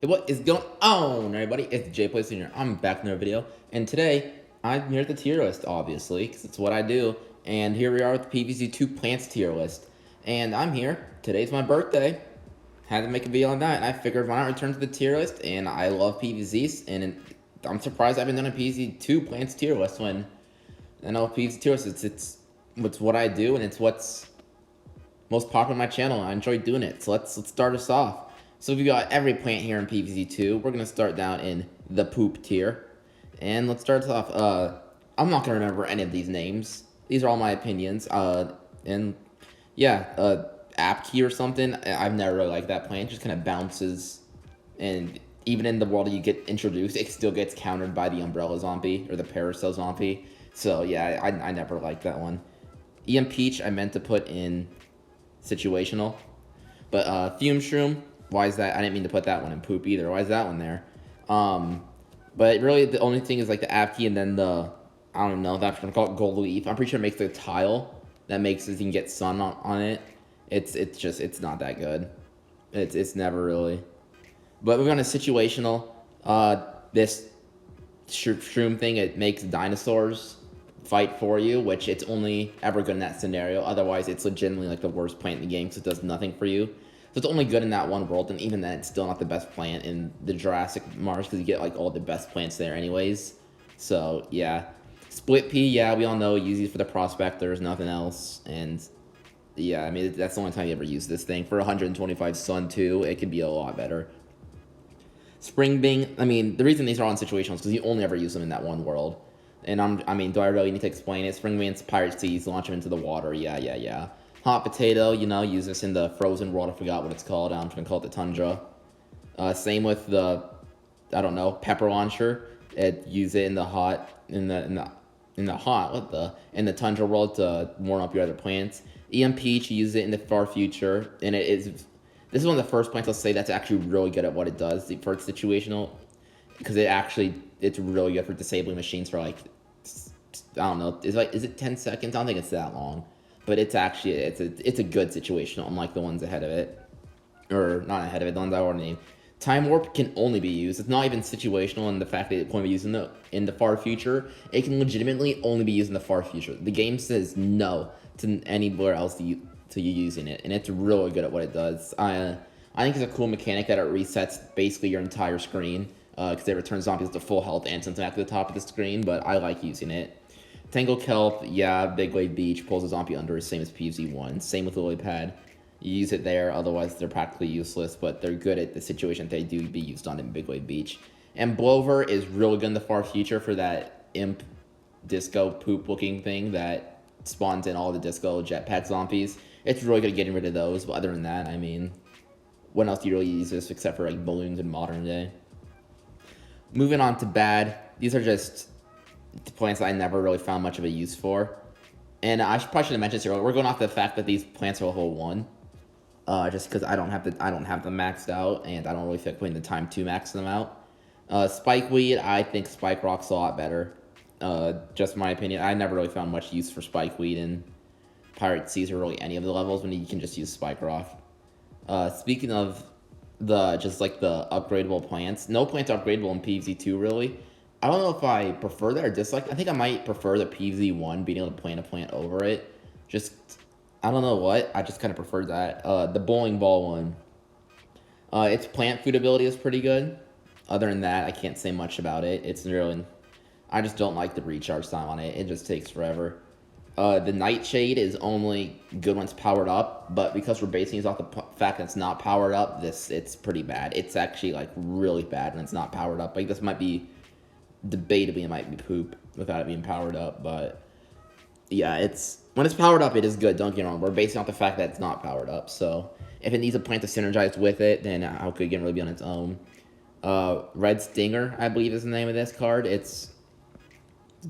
Hey, what is going on, everybody? It's JayPlayzFTW here. I'm back in another video, and today I'm here at the tier list, obviously, because it's what I do. And here we are with the PVZ 2 plants tier list. And I'm here. Today's my birthday. Had to make a video on that, and I figured why not return to the tier list. And I love PVZs, and I'm surprised I haven't done a PVZ 2 plants tier list when I know PVZ tier list. It's what I do, and it's what's most popular on my channel. I enjoy doing it. So let's start us off. So we've got every plant here in PVZ2. We're gonna start down in the poop tier, and let's start us off. I'm not gonna remember any of these names. These are all my opinions. And yeah, app key or something. I've never really liked that plant. It just kind of bounces, and even in the world that you get introduced, it still gets countered by the umbrella zombie or the parasol zombie. So yeah, I never liked that one. Peach I meant to put in situational, but fume shroom, why is that? I didn't mean to put that one in poop either. Why is that one there? But really the only thing is like the app key, and then I don't know, that's gonna call it gold leaf. I'm pretty sure it makes the tile that makes it, you can get sun on it. It's not that good. It's never really. But we're gonna situational. This shroom thing, it makes dinosaurs fight for you, which it's only ever good in that scenario. Otherwise, it's legitimately like the worst plant in the game because it does nothing for you. So it's only good in that one world, and even then, it's still not the best plant in the Jurassic Mars because you get like all the best plants there anyways. So yeah, split pea, yeah, we all know use these for the prospectors, nothing else. And yeah, I mean that's the only time you ever use this thing. For 125 sun too, it could be a lot better. Spring Bing, I mean, the reason these are all in situations is because you only ever use them in that one world. And I mean, do I really need to explain it? Spring Bing's Pirate Seas, launch them into the water, yeah. Hot Potato, you know, use this in the frozen world, I forgot what it's called, I'm just gonna call it the Tundra. Same with the, I don't know, Pepper Launcher, use it in the hot, in the Tundra world to warm up your other plants. Peach, use it in the far future, and this is one of the first plants I'll say that's actually really good at what it does for its situational, because it's really good for disabling machines for like, I don't know, is it 10 seconds? I don't think it's that long, but it's a good situational, unlike the ones ahead of it, or not ahead of it, the ones I already named. Time warp can only be used. It's not even situational in the fact that it can only be used in the far future. It can legitimately only be used in the far future. The game says no to anywhere else to you using it, and it's really good at what it does. I think it's a cool mechanic that it resets basically your entire screen, because it returns zombies to full health and something at the top of the screen, but I like using it. Tangle Kelp, yeah, Big Wave Beach, pulls a zombie under, same as PVZ1. Same with Lily Pad. You use it there, otherwise they're practically useless, but they're good at the situation they do be used on in Big Wave Beach. And Blover is really good in the far future for that imp disco poop looking thing that spawns in all the disco jetpack zombies. It's really good at getting rid of those, but other than that, I mean, when else do you really use this except for like balloons in modern day? Moving on to bad, these are just plants that I never really found much of a use for. And I probably should have mentioned this earlier. We're going off the fact that these plants are level 1. Just because I don't have them maxed out, and I don't really feel like putting the time to max them out. Spikeweed, I think Spike Rock's a lot better. Just my opinion. I never really found much use for Spikeweed in Pirate Seas or really any of the levels when you can just use Spike Rock. Speaking of the upgradable plants, no plants are upgradable in PVZ2 really. I don't know if I prefer that or dislike. I think I might prefer the PVZ1 being able to plant a plant over it. Just, I don't know what. I just kind of prefer that. The bowling ball one. Its plant food ability is pretty good. Other than that, I can't say much about it. It's really, I just don't like the recharge time on it. It just takes forever. The Nightshade is only good when it's powered up, but because we're basing it off the fact that it's not powered up, it's pretty bad. It's actually like really bad when it's not powered up. Like this might be, debatably, it might be poop without it being powered up, but yeah, when it's powered up, it is good. Don't get me wrong. We're basing off the fact that it's not powered up, so if it needs a plant to synergize with it, then how could it really be on its own? Red Stinger, I believe is the name of this card. It's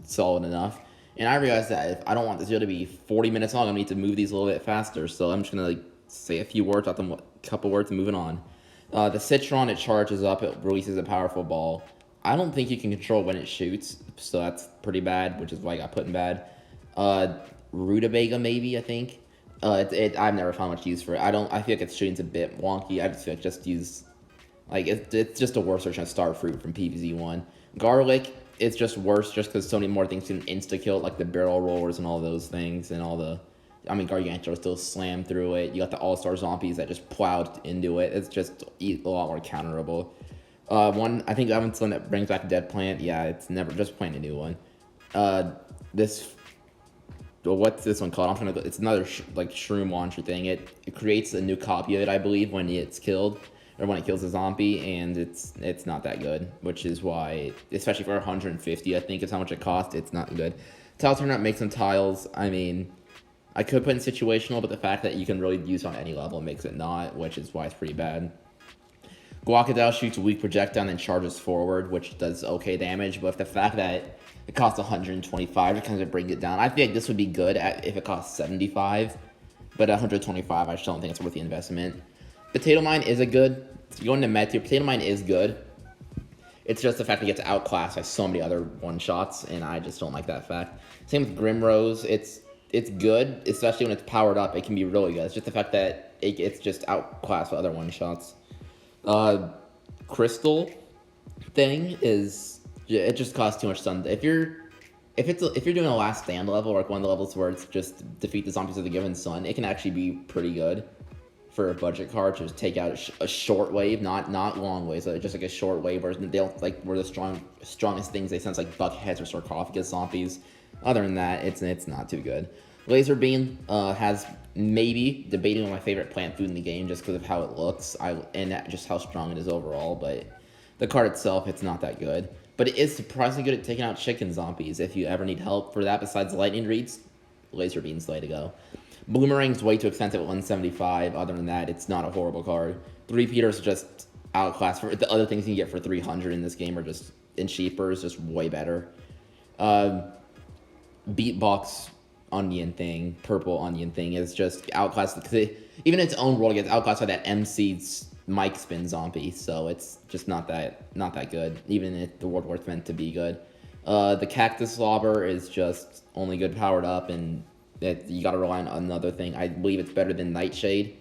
solid enough. And I realized that if I don't want this video to be 40 minutes long, I'm going to need to move these a little bit faster. So I'm just going to say a few words, a couple words, and moving on. The Citron, it charges up, it releases a powerful ball. I don't think you can control when it shoots, so that's pretty bad, which is why I got put in bad. Rutabaga, maybe, I think. I've never found much use for it. I feel like its shooting's a bit wonky. I just feel like just use Like, it's just a worse version of Star Fruit from PVZ1. Garlic, it's just worse just because so many more things can insta-kill, like the barrel rollers and all those things, and all the... I mean, Gargantuar still slammed through it. You got the All-Star Zombies that just plowed into it. It's just a lot more counterable. I think Evanson that brings back Dead Plant. Yeah, it's never... Just plant a new one. This... Well, what's this one called? I'm trying to... It's another, shroom launcher thing. It creates a new copy of it, I believe, when it's killed. Or when it kills a zombie, and it's not that good. Which is why... Especially for 150, I think is how much it costs. It's not good. Tile Turnout makes some tiles. I mean... I could put in situational, but the fact that you can really use it on any level makes it not, which is why it's pretty bad. Guacadao shoots a weak projectile and charges forward, which does okay damage, but the fact that it costs 125 to kind of bring it down, I feel like this would be good if it costs 75, but at 125, I just don't think it's worth the investment. Potato Mine is going to Met tier, Potato Mine is good. It's just the fact that it gets outclassed by so many other one-shots, and I just don't like that fact. Same with Grimrose, it's good, especially when it's powered up. It can be really good. It's just the fact that it's just outclassed by other one-shots. Crystal thing is... It just costs too much stun. If you're doing a last stand level, or like one of the levels where it's just defeat the zombies with a given stun, it can actually be pretty good for a budget card to just take out a short wave, not long waves, so just like a short wave where they don't where the strongest things they sense like buckheads or sarcophagus zombies. Other than that, it's not too good. Laser Beam has maybe debating on my favorite plant food in the game just because of how it looks and just how strong it is overall, but the card itself, it's not that good. But it is surprisingly good at taking out chicken zombies. If you ever need help for that besides lightning reads, Laser Beam's the way to go. Boomerang's way too expensive at 175. Other than that, it's not a horrible card. Three Peter's just outclassed. For the other things you can get for 300 in this game are just in cheaper, is just way better. Beatbox onion thing, purple onion thing is just outclassed because even in its own world it gets outclassed by that MC's mic spin zombie, so it's just not that good, even if the world war's meant to be good. The Cactus Slobber is just only good powered up, and you gotta rely on another thing. I believe it's better than Nightshade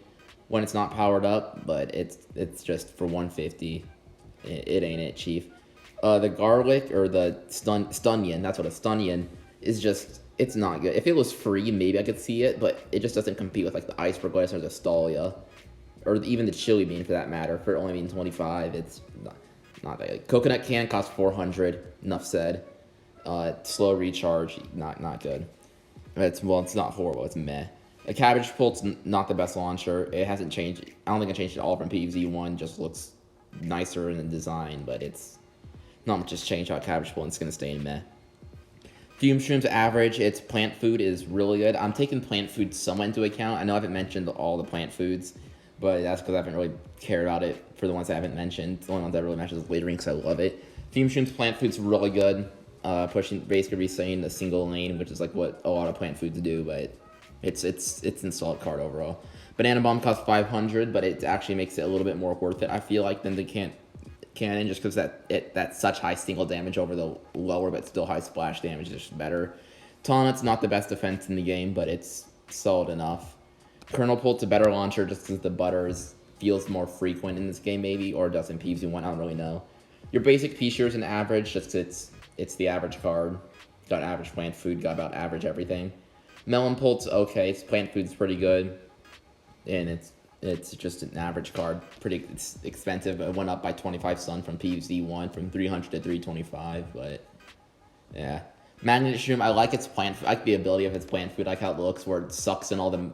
when it's not powered up, but it's just for 150. It ain't it, Chief. The Garlic, or the Stunyon, that's what a Stunyon is, just, it's not good. If it was free, maybe I could see it, but it just doesn't compete with like the Iceberg Lettuce or the Stalia, or even the Chili Bean for that matter. For only being 25, it's not that good. Coconut Can costs 400. Enough said. Slow recharge, not good. It's not horrible. It's meh. A Cabbage Pult's not the best launcher. It hasn't changed. I don't think it changed at all from PVZ1. Just looks nicer in the design, but it's not much has changed about Cabbage Pult. It's gonna stay in meh. Fume Shroom's average. Its plant food is really good. I'm taking plant food somewhat into account. I know I haven't mentioned all the plant foods, but that's because I haven't really cared about it for the ones I haven't mentioned. The only ones I really mentioned is Latering because I love it. Fume Shroom's plant food's really good. Basically resetting the single lane, which is like what a lot of plant foods do, but it's an solid card overall. Banana Bomb costs 500, but it actually makes it a little bit more worth it, I feel like, than the Cannon, just because that's such high single damage over the lower but still high splash damage is just better. Taunt's not the best defense in the game, but it's solid enough. Kernel Pult's a better launcher just because the butters feels more frequent in this game, maybe, or does in PVZ1, I don't really know. Your basic P-Shear is an average, just it's the average card. Got average plant food, got about average everything. Melon Pult's okay, its plant food's pretty good, and it's just an average card. It's expensive. It went up by 25 sun from PVZ1 from 300 to 325, but yeah. Magnet Shroom, I like its plant food. I like the ability of its plant food. I like how it looks, where it sucks in all the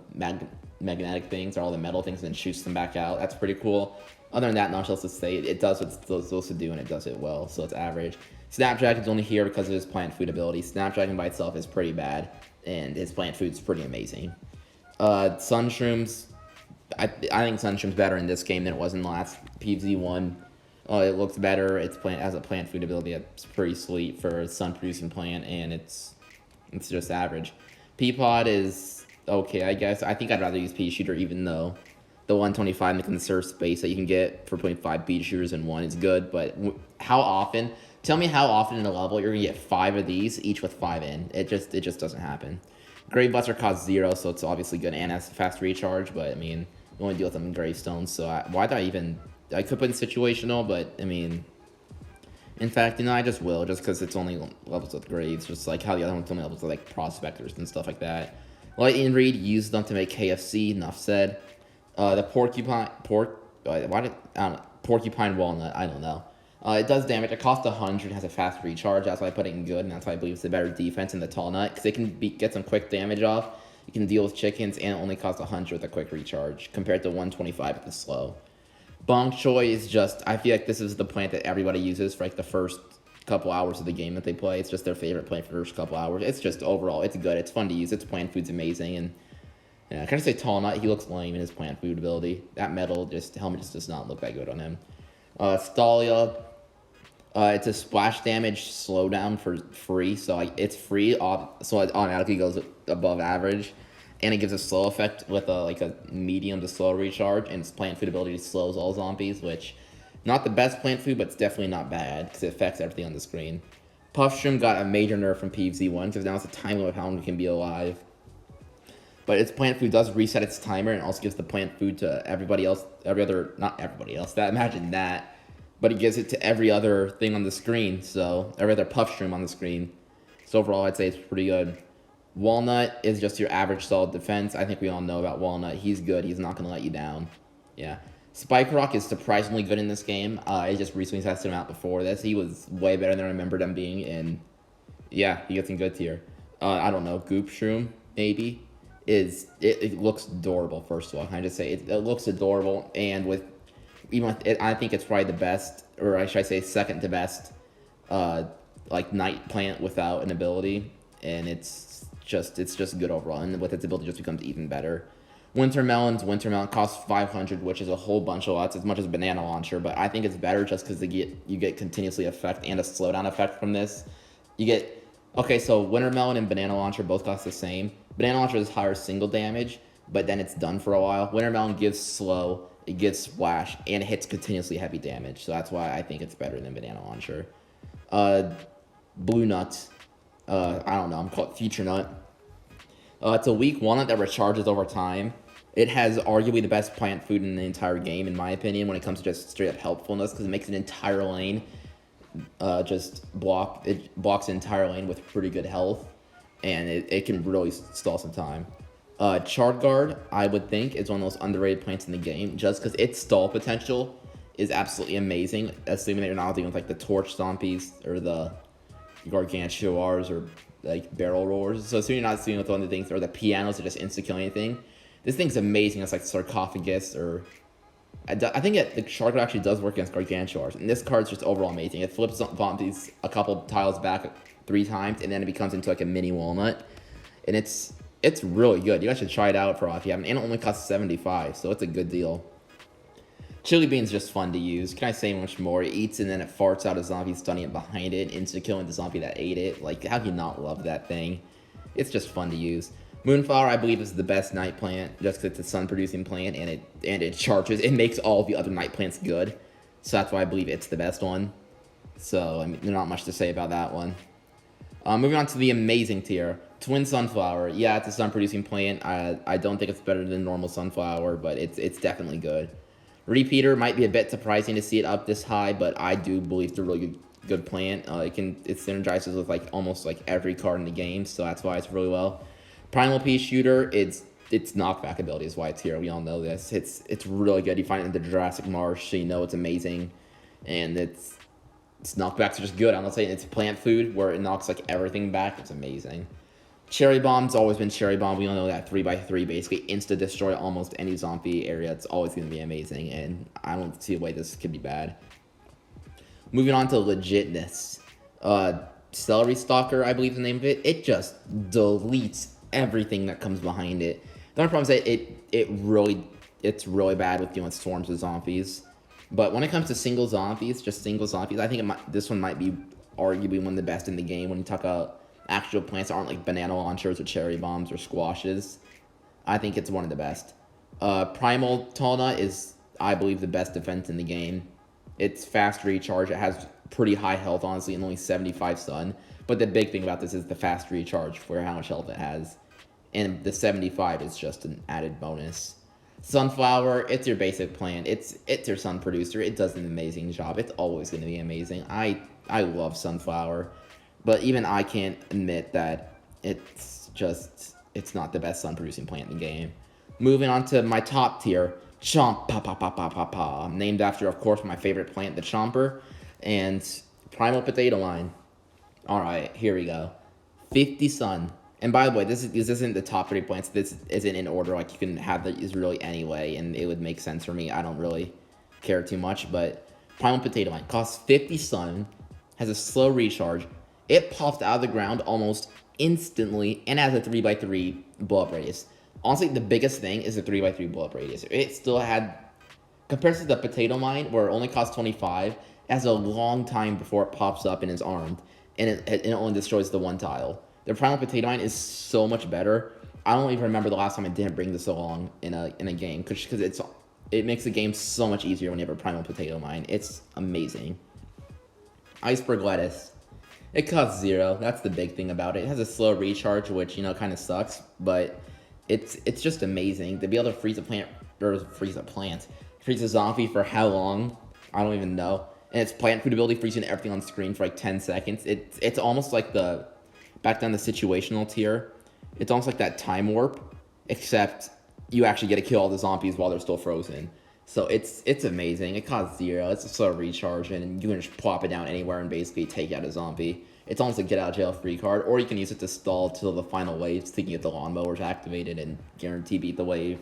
magnetic things or all the metal things and then shoots them back out. That's pretty cool. Other than that, not much else to say. It does what it's supposed to do, and it does it well, so it's average. Snapdragon's only here because of his plant food ability. Snapdragon by itself is pretty bad, and his plant food's pretty amazing. Sunshrooms, I think Sunshroom's better in this game than it was in the last PVZ1. It looks better. It has a plant food ability that's pretty sweet for a sun-producing plant, and it's just average. Peapod is okay, I guess. I think I'd rather use Pea Shooter, even though the 125 can conserve space that you can get for putting 5 Pea Shooters in one is good, but how often? Tell me how often in a level you're going to get 5 of these, each with 5 in. It just doesn't happen. Grave Buster costs 0, so it's obviously good and has fast recharge, but I mean, you only deal with them in gravestones, so why did I even I could put in situational, but I mean, in fact, I just will, just because it's only levels with grades, just like how the other ones only levels with like prospectors and stuff like that. Lightning Reed used them to make KFC. Enough said. The porcupine walnut. I don't know. It does damage. It costs 100. Has a fast recharge. That's why I put it in good, and that's why I believe it's a better defense than the tall nut because it can get some quick damage off. You can deal with chickens, and it only costs 100 with a quick recharge compared to 125 with the slow. Bong Choy is just, I feel like this is the plant that everybody uses for like the first couple hours of the game that they play. It's just their favorite plant for the first couple hours. It's just overall, it's good. It's fun to use. Its plant food's amazing. And yeah, I kind of say Tall Nut. He looks lame in his plant food ability. That helmet just does not look that good on him. Stalia, it's a splash damage slowdown for free. So like, it's free, so it automatically goes above average. And it gives a slow effect with a medium to slow recharge, and its plant food ability slows all zombies, which not the best plant food, but it's definitely not bad because it affects everything on the screen. Puffshroom got a major nerf from PVZ 1 because now it's a time limit of how long it can be alive. But its plant food does reset its timer and also gives the plant food to everybody else, not everybody else, imagine that, but it gives it to every other thing on the screen, so every other Puffshroom on the screen. So overall, I'd say it's pretty good. Walnut is just your average solid defense. I think we all know about Walnut. He's good. He's not going to let you down. Yeah. Spike Rock is surprisingly good in this game. I just recently tested him out before this. He was way better than I remembered him being, and yeah, he gets in good tier. I don't know, Goop Shroom, maybe, it looks adorable, first of all. Can I just say, it looks adorable, and even with it, I think it's probably the best, or I should say second to best, like night plant without an ability, and it's just good overall, and with its ability, it just becomes even better. Winter Melon costs 500, which is a whole bunch of lots, as much as Banana Launcher, but I think it's better just because you get continuously effect and a slowdown effect from this. You get, okay, so Winter Melon and Banana Launcher both cost the same. Banana Launcher is higher single damage, but then it's done for a while. Winter Melon gives slow, it gives splash, and it hits continuously heavy damage, so that's why I think it's better than Banana Launcher. Blue Nut, I don't know, I'm called Future Nut. It's a weak walnut that recharges over time. It has arguably the best plant food in the entire game, in my opinion, when it comes to just straight up helpfulness, because it makes an entire lane it blocks an entire lane with pretty good health, and it can really stall some time. Chard Guard, I would think, is one of the most underrated plants in the game, just because its stall potential is absolutely amazing, assuming that you're not dealing with like the Torch Zombies or the Gargantuars or like Barrel Roars. So assuming you're not dealing with one of the things, or the Pianos that just insta-kill anything, this thing's amazing. It's like Sarcophagus, or I think the Chard Guard actually does work against Gargantuars, and this card's just overall amazing. It flips zombies a couple tiles back 3 times, and then it becomes into like a mini walnut, and it's really good. You guys should try it out for all if you haven't, and it only costs 75, so it's a good deal. Chili Bean's just fun to use. Can I say much more? It eats and then it farts out a zombie, stunning it behind it, insta-killing the zombie that ate it. Like, how do you not love that thing? It's just fun to use. Moonflower, I believe, is the best night plant, just because it's a sun-producing plant, and it charges. It makes all the other night plants good, so that's why I believe it's the best one. So, I mean, there's not much to say about that one. Moving on to the amazing tier. Twin Sunflower. Yeah, it's a sun-producing plant. I don't think it's better than normal sunflower, but it's definitely good. Repeater might be a bit surprising to see it up this high, but I do believe it's a really good plant. It synergizes with like almost like every card in the game, so that's why it's really well. Primal Pea Shooter, its knockback ability is why it's here. We all know this. It's really good. You find it in the Jurassic Marsh, so you know it's amazing, and its knockbacks are just good. I'm not saying it's plant food where it knocks like everything back. It's amazing. Cherry Bomb's always been Cherry Bomb. We all know that 3x3 basically insta-destroy almost any zombie area. It's always going to be amazing, and I don't see a way this could be bad. Moving on to legitness. Celery Stalker, I believe the name of it. It just deletes everything that comes behind it. The only problem is that it's really bad with dealing with swarms of zombies. But when it comes to single zombies, I think this one might be arguably one of the best in the game when you talk about actual plants that aren't like banana launchers or cherry bombs or squashes. I think it's one of the best. Primal Tall Nut is, I believe, the best defense in the game. It's fast recharge. It has pretty high health, honestly, and only 75 stun. But the big thing about this is the fast recharge for how much health it has. And the 75 is just an added bonus. Sunflower, it's your basic plant. It's your sun producer. It does an amazing job. It's always going to be amazing. I love Sunflower, but even I can't admit that it's not the best sun producing plant in the game. Moving on to my top tier, Chomp pa pa pa pa pa pa, named after, of course, my favorite plant, the Chomper, and Primal Potato Line. All right, here we go. 50 sun. And by the way, this isn't the top 3 plants. This isn't in order. Like, you can have these really anyway, and it would make sense for me. I don't really care too much, but Primal Potato Line costs 50 sun, has a slow recharge. It pops out of the ground almost instantly, and has a 3x3 blow-up radius. Honestly, the biggest thing is the 3x3 blow-up radius. It still had, compared to the Potato Mine, where it only costs 25, it has a long time before it pops up and is armed, and it only destroys the 1 tile. The Primal Potato Mine is so much better. I don't even remember the last time I didn't bring this along in a game, because it makes the game so much easier when you have a Primal Potato Mine. It's amazing. Iceberg Lettuce. It costs 0. That's the big thing about it. It has a slow recharge, which, kind of sucks, but it's just amazing to be able to freeze a zombie for how long? I don't even know. And its plant food ability freezing everything on screen for like 10 seconds. It's almost like back down the situational tier. It's almost like that time warp, except you actually get to kill all the zombies while they're still frozen. So it's amazing. It costs 0. It's a slow recharge, and you can just plop it down anywhere and basically take out a zombie. It's almost a get out of jail free card, or you can use it to stall till the final wave, so you can get the lawnmowers activated and guarantee beat the wave.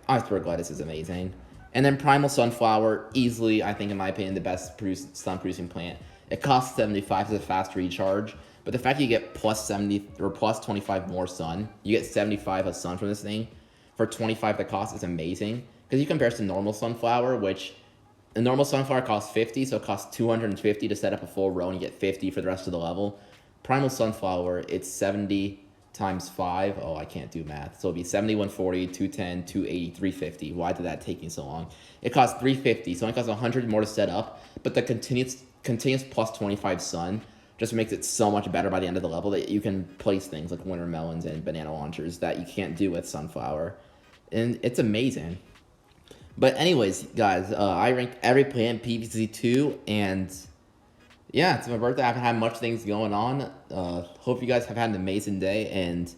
Iceberg Lettuce is amazing. And then Primal Sunflower, easily, I think in my opinion, the best sun producing plant. It costs 75 as a fast recharge, but the fact you get plus 70 or plus 25 more sun, you get 75 of sun from this thing for 25 the cost is amazing. Because you compare it to normal Sunflower, which a normal Sunflower costs 50, so it costs 250 to set up a full row, and you get 50 for the rest of the level. Primal Sunflower, it's 70 times 5. Oh, I can't do math. So it'll be 70, 140, 210, 280, 350. Why did that take me so long? It costs 350, so it only costs 100 more to set up, but the continuous plus 25 sun just makes it so much better by the end of the level that you can place things like winter melons and banana launchers that you can't do with Sunflower. And it's amazing. But anyways, guys, I ranked every plant PVZ 2, and yeah, it's my birthday. I haven't had much things going on. Hope you guys have had an amazing day, and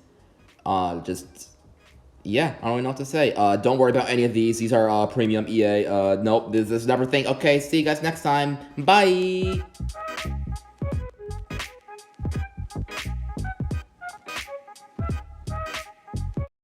yeah, I don't even know what to say. Don't worry about any of these. These are premium EA. Nope, this is never thing. Okay, see you guys next time. Bye!